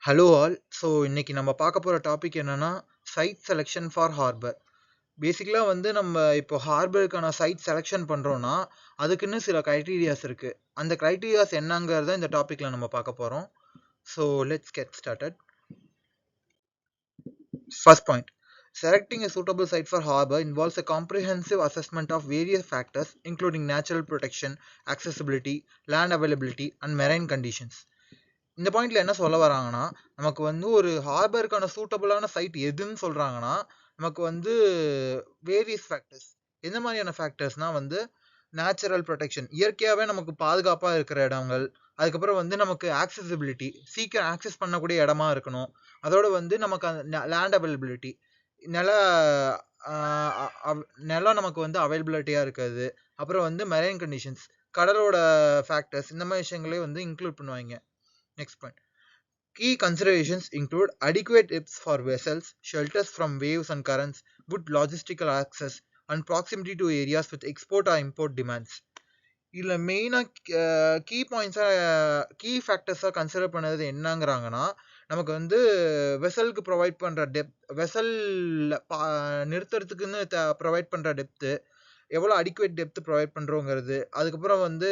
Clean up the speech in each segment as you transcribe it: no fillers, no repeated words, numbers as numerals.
Hello all. So இன்னைக்கு நம்ம பார்க்க போகிற டாபிக் என்னன்னா சைட் செலெக்ஷன் ஃபார் ஹார்பர். பேசிக்கலாக வந்து நம்ம இப்போ ஹார்பருக்கான சைட் செலெக்ஷன் பண்ணுறோன்னா அதுக்குன்னு சில க்ரைட்டீரியாஸ் இருக்குது. அந்த க்ரைட்டீரியாஸ் என்னங்கிறத இந்த டாப்பிக்கில் நம்ம பார்க்க போகிறோம். So let's get started. First point, selecting a suitable site for harbor involves a comprehensive assessment of various factors including natural protection, accessibility, land availability and marine conditions. இந்த பாயிண்ட்ல என்ன சொல்ல வராங்கன்னா, நமக்கு வந்து ஒரு ஹார்பருக்கான சூட்டபிளான சைட் எதுன்னு சொல்றாங்கன்னா, நமக்கு வந்து வேரியஸ் ஃபேக்டர்ஸ். எந்த மாதிரியான ஃபேக்டர்ஸ்னா வந்து நேச்சுரல் ப்ரொடெக்ஷன், இயற்கையாகவே நமக்கு பாதுகாப்பாக இருக்கிற இடங்கள். அதுக்கப்புறம் வந்து நமக்கு ஆக்சசிபிலிட்டி, சீக்கிரம் ஆக்சஸ் பண்ணக்கூடிய இடமா இருக்கணும். அதோட வந்து நமக்கு லேண்ட் அவைலபிலிட்டி, நில நிலம் நமக்கு வந்து அவைலபிலிட்டியாக இருக்காது. அப்புறம் வந்து மெரைன் கண்டிஷன்ஸ், கடலோட ஃபேக்டர்ஸ், இந்த மாதிரி விஷயங்களையும் வந்து இன்க்ளூட் பண்ணுவாங்க. Next point. Key considerations include adequate depths for vessels, shelters from waves and currents, good logistical access, and proximity to areas with export or import demands. இதில் மெயினாக கீ பாயிண்ட்ஸாக கீ ஃபேக்டர்ஸாக கன்சிடர் பண்ணது என்னங்கிறாங்கன்னா, நமக்கு வந்து வெசலுக்கு ப்ரொவைட் பண்ணுற vessel நிறுத்துறதுக்குன்னு provide பண்ணுற depth, எவ்வளோ adequate depth provide பண்ணுறோங்கிறது. அதுக்கப்புறம் வந்து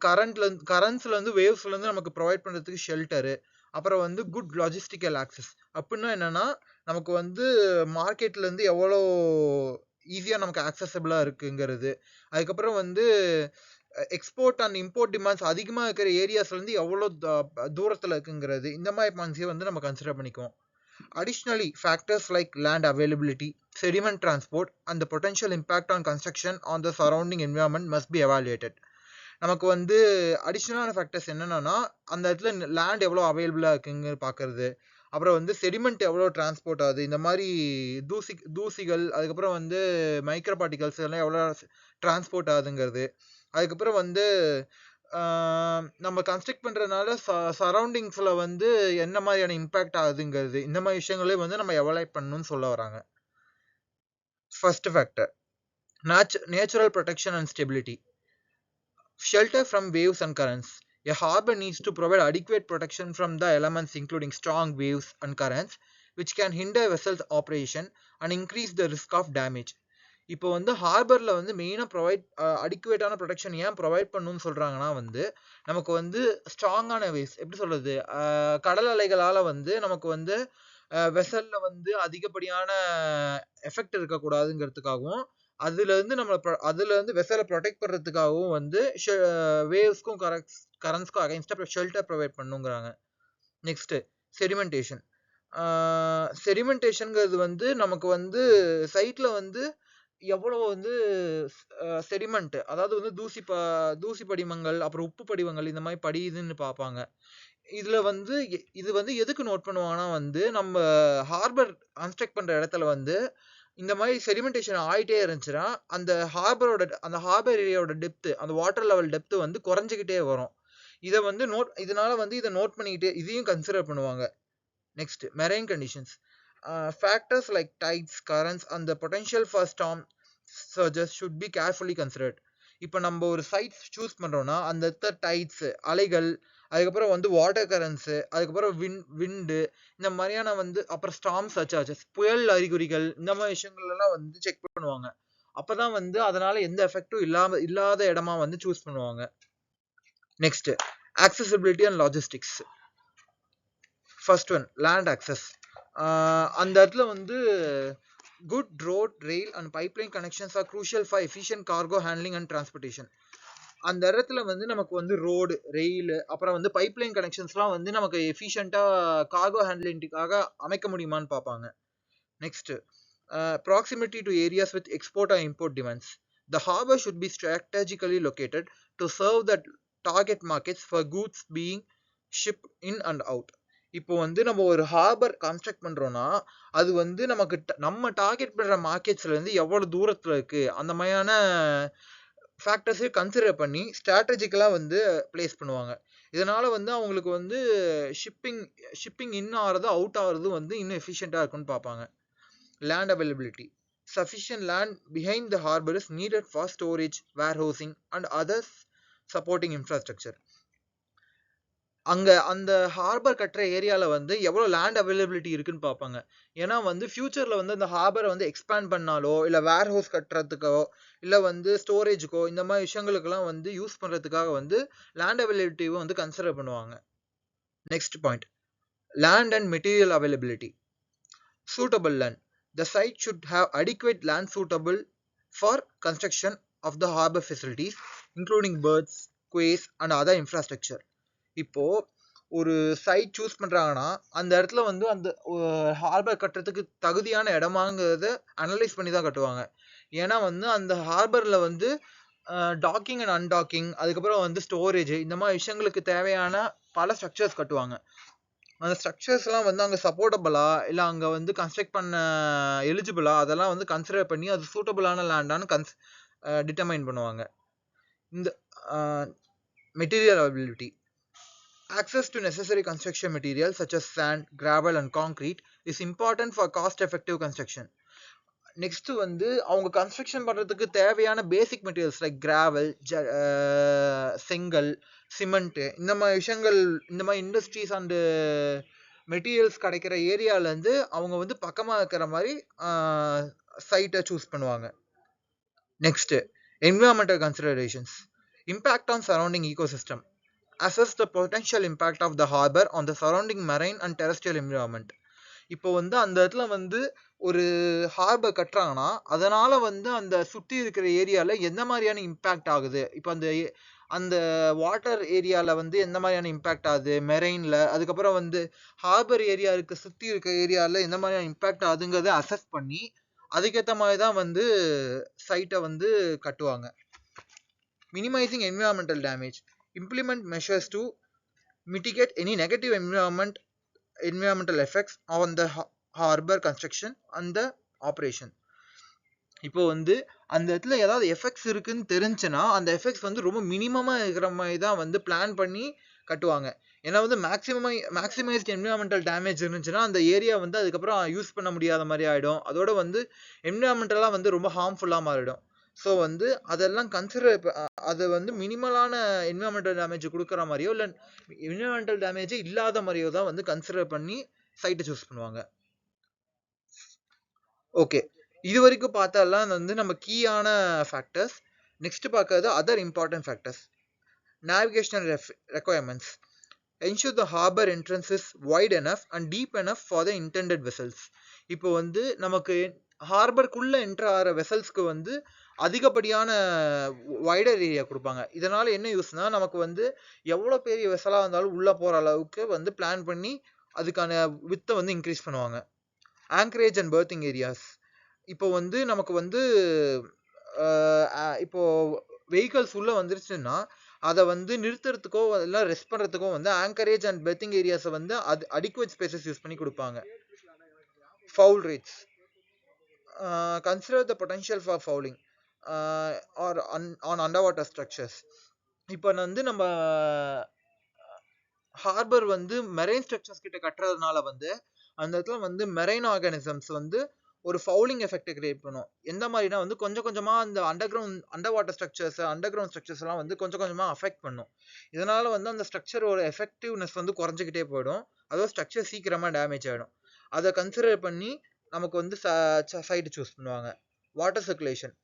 கரண்ட்ஸ்லேருந்து வேவ்ஸ்லேருந்து நமக்கு ப்ரொவைட் பண்ணுறதுக்கு ஷெல்டரு. அப்புறம் வந்து குட் லாஜிஸ்டிக்கல் ஆக்சஸ். அப்படின்னா என்னென்னா, நமக்கு வந்து மார்க்கெட்லேருந்து எவ்வளோ ஈஸியாக நமக்கு ஆக்சசபிளாக இருக்குங்கிறது. அதுக்கப்புறம் வந்து எக்ஸ்போர்ட் அண்ட் இம்போர்ட் டிமாண்ட்ஸ் அதிகமாக இருக்கிற ஏரியாஸ்லேருந்து எவ்வளோ தூரத்தில் இருக்குங்கிறது. இந்த மாதிரி பாயிண்ட்ஸையும் வந்து நம்ம கன்சிடர் பண்ணிக்குவோம். Additionally, factors like land availability, sediment transport, and the potential impact on construction on the surrounding environment must be evaluated. நமக்கு வந்து அடிஷ்னலான ஃபேக்டர்ஸ் என்னென்னா, அந்த இடத்துல லேண்ட் எவ்வளோ அவைலபிளாக இருக்குங்க பார்க்கறது. அப்புறம் வந்து செடிமெண்ட் எவ்வளோ டிரான்ஸ்போர்ட் ஆகுது, இந்த மாதிரி தூசிகள், அதுக்கப்புறம் வந்து மைக்ரோ பார்ட்டிகல்ஸ் எல்லாம் எவ்வளோ டிரான்ஸ்போர்ட் ஆகுதுங்கிறது. அதுக்கப்புறம் வந்து நம்ம கன்ஸ்ட்ரக்ட் பண்ணுறதுனால சரௌண்டிங்ஸில் வந்து என்ன மாதிரியான இம்பேக்ட் ஆகுதுங்கிறது. இந்த மாதிரி விஷயங்களே வந்து நம்ம எவாலுவேட் பண்ணணும்னு சொல்ல வராங்க. First factor, natural protection and stability. Shelter from waves and currents. A harbor needs to provide adequate protection from the elements including strong waves and currents, which can hinder vessels operation and increase the risk of damage. இப்போ வந்து ஹார்பரில் வந்து மெயினாக அடிக்குவேட்டான protection ஏன் provide பண்ணணும்னு சொல்கிறாங்கன்னா வந்து, நமக்கு வந்து ஸ்ட்ராங்கான வேவ்ஸ், எப்படி சொல்கிறது, கடல் அலைகளால் வந்து நமக்கு வந்து வெசலில் வந்து அதிகப்படியான எஃபெக்ட் இருக்கக்கூடாதுங்கிறதுக்காகவும், அதுலேருந்து வெசலை ப்ரொடெக்ட் பண்ணுறதுக்காகவும் வந்து வேவ்ஸ்க்கும் கரண்ட்ஸ்க்கும் அகைன்ஸ்டாக ஷெல்டர் ப்ரொவைட் பண்ணுங்கிறாங்க. Next sedimentation. செடிமெண்டேஷனுங்கிறது வந்து நமக்கு வந்து சைட்டில் வந்து எவ்வளோ வந்து செடிமெண்ட், அதாவது வந்து தூசி படிமங்கள், அப்புறம் உப்பு படிவங்கள், இந்த மாதிரி படியுதுன்னு பார்ப்பாங்க. இதில் வந்து இது வந்து எதுக்கு நோட் பண்ணுவாங்கன்னா வந்து, நம்ம ஹார்பர் கன்ஸ்ட்ரக்ட் பண்ணுற இடத்துல வந்து இந்த மாதிரி செடிமெண்டேஷன் ஆகிட்டே இருந்துச்சுன்னா, அந்த ஹார்பர் ஏரியாவோட டெப்த்து, அந்த வாட்டர் லெவல் டெப்த்து வந்து குறைஞ்சிக்கிட்டே வரும். இதை வந்து இதனால வந்து இதை நோட் பண்ணிக்கிட்டு இதையும் கன்சிடர் பண்ணுவாங்க. Next, marine conditions. Factors like tides, currents and the potential for storm surges should be carefully considered. இப்போ நம்ம ஒரு சைட் சூஸ் பண்ணுறோன்னா அந்த இடத்துல டைட்ஸ், அலைகள், அதுக்கப்புறம் வந்து வாட்டர் கரண்ட்ஸு, அதுக்கப்புறம் விண்டு, இந்த மாதிரியான வந்து அப்புறம் ஸ்டார்ம் சர்சார்ஜஸ், புயல் அறிகுறிகள், இந்த மாதிரி விஷயங்கள்லாம் வந்து செக் பண்ணுவாங்க. அப்போ தான் வந்து அதனால் எந்த எஃபெக்டும் இல்லாத இடமா வந்து சூஸ் பண்ணுவாங்க. Next, accessibility and logistics. First one, land access. அந்த இடத்துல வந்து good road, rail and pipeline connections are crucial for efficient cargo handling and transportation. அந்த இடத்துல வந்து நமக்கு வந்து ரோடு, ரெயில், அப்புறம் வந்து பைப்லைன் கனெக்ஷன்ஸ்லாம் வந்து நமக்கு எஃபிஷியண்ட்டாக கார்கோ ஹேண்ட்லிங்காக அமைக்க முடியுமான்னு பார்ப்பாங்க. Next, proximity to areas with export or import demands. The harbor should be strategically located to serve the target markets for goods being shipped in and out. இப்போ வந்து நம்ம ஒரு ஹார்பர் கன்ஸ்ட்ரக்ட் பண்ணுறோன்னா அது வந்து நமக்கு நம்ம டார்கெட் பண்ணுற மார்க்கெட்ஸ்லேருந்து எவ்வளோ தூரத்தில் இருக்குது, அந்த மாதிரியான ஃபேக்டர்ஸை கன்சிடர் பண்ணி ஸ்ட்ராட்டஜிக்கலாக வந்து பிளேஸ் பண்ணுவாங்க. இதனால் வந்து அவங்களுக்கு வந்து ஷிப்பிங் இன் ஆகிறது, அவுட் ஆகிறது வந்து இன்னும் எஃபிஷியண்ட்டாக இருக்குன்னு பார்ப்பாங்க. Land availability. Sufficient land behind the harbor is needed for storage, warehousing and other supporting infrastructure. அங்க அந்த ஹார்பர் கட்டுற ஏரியால வந்து எவ்வளவு லேண்ட் அவைலபிலிட்டி இருக்குன்னு பார்ப்பாங்க. ஏன்னா வந்து ஃபியூச்சர்ல வந்து அந்த ஹார்பரை வந்து எக்ஸ்பேண்ட் பண்ணாலோ இல்ல வேர் ஹவுஸ் கட்டுறதுக்கோ இல்ல வந்து ஸ்டோரேஜுக்கோ இந்த மாதிரி விஷயங்களுக்கெல்லாம் வந்து யூஸ் பண்றதுக்காக வந்து லேண்ட் அவைலபிலிட்டியை வந்து கன்சிடர் பண்ணுவாங்க. Next point, land and material availability. Suitable land. The site should have adequate land suitable for construction of the harbor facilities, including berths, quays and other infrastructure. இப்போ ஒரு சைட் சூஸ் பண்றாங்கன்னா அந்த இடத்துல வந்து அந்த harbour கட்டுறதுக்கு தகுதியான இடமாங்கிறத அனலைஸ் பண்ணி தான் கட்டுவாங்க. ஏன்னா வந்து அந்த ஹார்பர்ல வந்து டாக்கிங் அண்ட் அன்டாக்கிங், அதுக்கப்புறம் வந்து ஸ்டோரேஜ், இந்த மாதிரி விஷயங்களுக்கு தேவையான பல ஸ்ட்ரக்சர்ஸ் கட்டுவாங்க. அந்த ஸ்ட்ரக்சர்ஸ்லாம் வந்து அங்கே சப்போர்ட்டபிளா இல்லை அங்கே வந்து கன்ஸ்ட்ரக்ட் பண்ண எலிஜிபிளா அதெல்லாம் வந்து கன்சிடர் பண்ணி அது சூட்டபிளான லேண்டான்னு டிட்டர்மைன் பண்ணுவாங்க. இந்த material availability. Access to necessary construction materials such as sand, gravel and concrete is important for cost-effective construction. Next வந்து அவங்க கன்ஸ்ட்ரக்ஷன் பண்றதுக்கு தேவையான பேசிக் மெட்டீரியல்ஸ் லைக் கிராவல், செங்கல், சிமெண்ட், இந்த மாதிரி விஷயங்கள், இந்த மாதிரி இண்டஸ்ட்ரீஸ் அண்ட் மெட்டீரியல்ஸ் கிடைக்கிற ஏரியால இருந்து அவங்க வந்து பக்கமா இருக்கிற மாதிரி சைட்டை சூஸ் பண்ணுவாங்க. Next, environmental considerations. Impact on surrounding ecosystem. Assess the potential impact of the harbor on the surrounding marine and terrestrial environment. இப்போ வந்து அந்த இடத்துல வந்து ஒரு ஹார்பர் கட்டுறாங்கன்னா அதனால வந்து அந்த சுற்றி இருக்கிற ஏரியால எந்த மாதிரியான இம்பேக்ட் ஆகுது, இப்போ அந்த அந்த வாட்டர் ஏரியால வந்து எந்த மாதிரியான இம்பேக்ட் ஆகுது மெரெயின்ல, அதுக்கப்புறம் வந்து ஹார்பர் ஏரியாவுக்கு சுற்றி இருக்க ஏரியால எந்த மாதிரியான இம்பேக்ட் ஆகுதுங்கிறத அசஸ் பண்ணி அதுக்கேற்ற மாதிரி தான் வந்து சைட்டை வந்து கட்டுவாங்க. Minimising environmental damage. Implement measures to mitigate any negative environmental effects on the harbor construction and the operation. இப்போ வந்து அந்த இடத்துல ஏதாவது எஃபெக்ட்ஸ் இருக்குன்னு தெரிஞ்சுன்னா அந்த எஃபெக்ட்ஸ் வந்து ரொம்ப மினிமமா இருக்கிற மாதிரி தான் வந்து பிளான் பண்ணி கட்டுவாங்க. ஏன்னா வந்து மேக்ஸிமைஸ்ட் என்விரான்மெண்டல் டேமேஜ் இருந்துச்சுன்னா அந்த ஏரியா வந்து அதுக்கப்புறம் யூஸ் பண்ண முடியாத மாதிரி ஆகிடும். அதோட வந்து என்விரான்மெண்டலாக வந்து ரொம்ப ஹார்ம்ஃபுல்லாக மாறிடும். ஸோ வந்து அதெல்லாம் கன்சிடர் அது வந்து மினிமலான என்விரான்மெண்டல் டேமேஜ் கொடுக்குற மாதிரியோ இல்லை என்விரான்மெண்டல் டேமேஜே இல்லாத மாதிரியோ தான் வந்து கன்சிடர் பண்ணி சைட்டை சூஸ் பண்ணுவாங்க. ஓகே, இது வரைக்கும் பார்த்தாலாம் வந்து நம்ம கீயான ஃபேக்டர்ஸ். நெக்ஸ்ட் பார்க்கறது other important factors. Navigational requirements. Ensure the harbor entrance is wide enough and deep enough for the intended vessels. இப்போ வந்து நமக்கு ஹார்பருக்குள்ள என்ட்ரு ஆகிற வெசல்ஸ்க்கு வந்து அதிகப்படியான வைடர் ஏரியா கொடுப்பாங்க. இதனால என்ன யூஸ்னா நமக்கு வந்து எவ்வளோ பெரிய வெசலாக இருந்தாலும் உள்ளே போகிற அளவுக்கு வந்து பிளான் பண்ணி அதுக்கான வித்தை வந்து இன்க்ரீஸ் பண்ணுவாங்க. Anchorage and birthing areas. இப்போ வந்து நமக்கு வந்து இப்போ வெஹிக்கல்ஸ் உள்ள வந்துருச்சுன்னா அதை வந்து நிறுத்துறதுக்கோ இல்லை ரெஸ்ட் பண்ணுறதுக்கோ வந்து ஆங்கரேஜ் அண்ட் பெர்த்திங் ஏரியாஸை வந்து அது அடிக்குவேட் ஸ்பேசஸ் யூஸ் பண்ணி கொடுப்பாங்க. Foul rates. Consider the potential for fouling or on under water structures. இப்போ வந்து நம்ம ஹார்பர் வந்து மெரைன் ஸ்ட்ரக்சர்ஸ் கிட்ட கட்டுறதுனால வந்து அந்த இடத்துல வந்து மெரைன் ஆர்கானிசம்ஸ் வந்து ஒரு ஃபவுலிங் எஃபெக்ட் கிரியேட் பண்ணும். எந்த மாதிரினா வந்து கொஞ்சம் கொஞ்சமாக அந்த under water structures, under ground structures எல்லாம் வந்து கொஞ்சம் கொஞ்சமாக அஃபெக்ட் பண்ணும். இதனால வந்து அந்த ஸ்ட்ரக்சரோட எஃபெக்டிவ்னஸ் வந்து குறைஞ்சிக்கிட்டே போயிடும். அதோட ஸ்ட்ரக்சர் சீக்கிரமாக டேமேஜ் ஆகிடும். அதை கன்சிடர் பண்ணி நமக்கு வந்து சைட் சூஸ் பண்ணுவாங்க. Water circulation.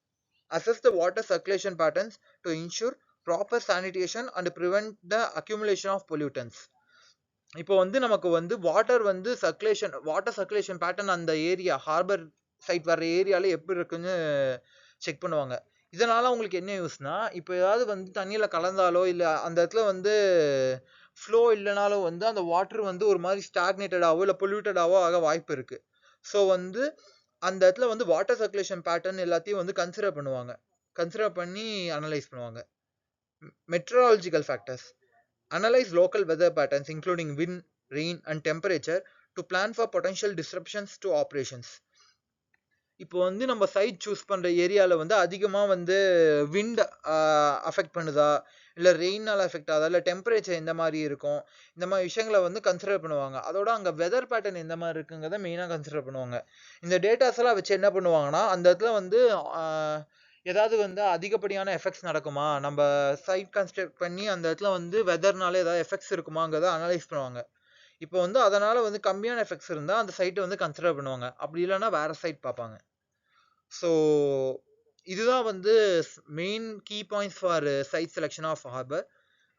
Assess the water circulation patterns to ensure proper sanitation and prevent the accumulation of pollutants. இப்போ வந்து நமக்கு வந்து வாட்டர் சர்க்குலேஷன் பேட்டர்ன் அந்த ஏரியா ஹார்பர் சைட் வர்ற ஏரியால எப்படி இருக்குன்னு செக் பண்ணுவாங்க. இதனால உங்களுக்கு என்ன யூஸ்னா, இப்போ ஏதாவது வந்து தண்ணியில் கலந்தாலோ இல்லை அந்த இடத்துல வந்து ஃப்ளோ இல்லைனாலும் வந்து அந்த வாட்டர் வந்து ஒரு மாதிரி ஸ்டாக்னேட்டடாவோ இல்லை பொல்யூட்டடாவோ ஆக வாய்ப்பு இருக்கு. ஸோ வந்து அந்த இடத்துல வந்து வாட்டர் சர்க்குலேஷன் பேட்டர்ன் எல்லாத்தையும் வந்து கன்சிடர் பண்ணி அனலைஸ் பண்ணுவாங்க. Meteorological factors. Analyze local weather patterns including wind, rain and temperature to plan for potential disruptions to operations. இப்போ வந்து நம்ம சைட் சூஸ் பண்ணுற ஏரியாவில் வந்து அதிகமாக வந்து விண்ட் அஃபெக்ட் பண்ணுதா, இல்லை ரெயினால் அஃபெக்ட் ஆகுதா, இல்லை டெம்பரேச்சர் எந்த மாதிரி இருக்கும், இந்த மாதிரி விஷயங்களை வந்து கன்சிடர் பண்ணுவாங்க. அதோட அங்கே வெதர் பேட்டர்ன் எந்த மாதிரி இருக்குங்கிறத மெயினாக கன்சிடர் பண்ணுவாங்க. இந்த டேட்டாஸ் எல்லாம் வச்சு என்ன பண்ணுவாங்கன்னா அந்த இடத்துல வந்து ஏதாவது வந்து அதிகப்படியான எஃபெக்ட்ஸ் நடக்குமா, நம்ம சைட் கன்ஸ்ட்ரக்ட் பண்ணி அந்த இடத்துல வந்து வெதர்னால ஏதாவது எஃபெக்ட்ஸ் இருக்குமாங்கிறத அனலைஸ் பண்ணுவாங்க. இப்போ வந்து அதனால வந்து கம்மியான எஃபெக்ட்ஸ் இருந்தால் அந்த சைட்டை வந்து கன்சிடர் பண்ணுவாங்க, அப்படி இல்லைன்னா வேற சைட் பார்ப்பாங்க. ஸோ இதுதான் வந்து main key points for site selection of harbour.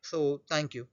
So thank you.